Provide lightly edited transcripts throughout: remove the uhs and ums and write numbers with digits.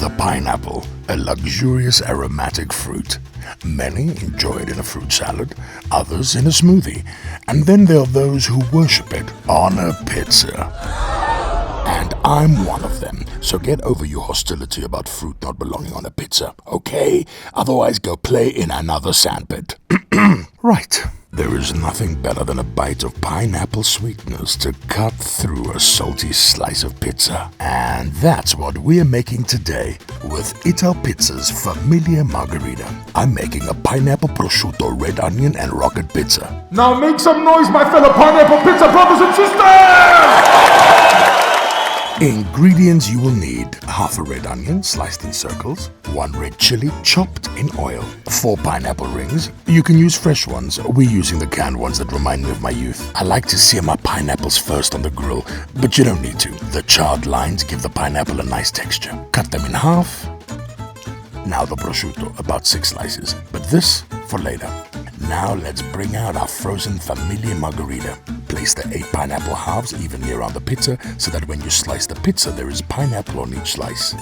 the pineapple, a luxurious aromatic fruit. Many enjoy it in a fruit salad, others in a smoothie, and then there are those who worship it on a pizza. And I'm one of them, so get over your hostility about fruit not belonging on a pizza, okay? Otherwise go play in another sandpit. Right. There is nothing better than a bite of pineapple sweetness to cut through a salty slice of pizza. And that's what we're making today with Ital Pizza's Familia Margherita. I'm making a pineapple prosciutto red onion and rocket pizza. Now make some noise, my fellow pineapple pizza brothers and sisters! Ingredients you will need: half a red onion sliced in circles, 1 red chili chopped in oil, 4 pineapple rings. You can use fresh ones. We're using the canned ones that remind me of my youth. I like to sear my pineapples first on the grill, but you don't need to. The charred lines give the pineapple a nice texture. Cut them in half. Now the prosciutto, about 6 slices, but this for later. Now let's bring out our frozen Familia Margherita. Place the 8 pineapple halves evenly around the pizza so that when you slice the pizza there is pineapple on each slice.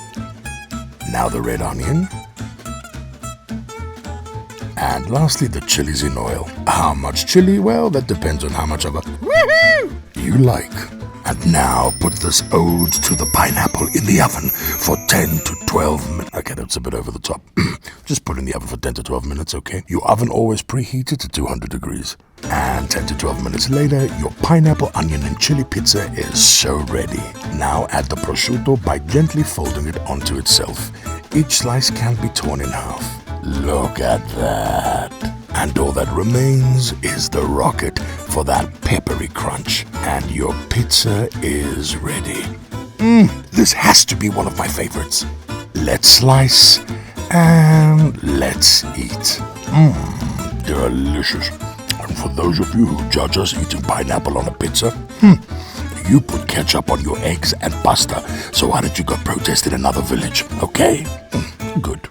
Now the red onion. And lastly the chilies in oil. How much chili? Well, that depends on how much of a woohoo you like. And now put this ode to the pineapple in the oven for 10 to 12 minutes. Okay, that's a bit over the top. Just put it in the oven for 10 to 12 minutes, okay? Your oven always preheated to 200 degrees. And 10 to 12 minutes later, your pineapple, onion, and chili pizza is so ready. Now add the prosciutto by gently folding it onto itself. Each slice can be torn in half. Look at that. And all that remains is the rocket for that peppery crunch. And your pizza is ready. This has to be one of my favorites. Let's slice and let's eat. Delicious. And for those of you who judge us eating pineapple on a pizza, you put ketchup on your eggs and pasta. So why don't you go protest in another village, okay? Good.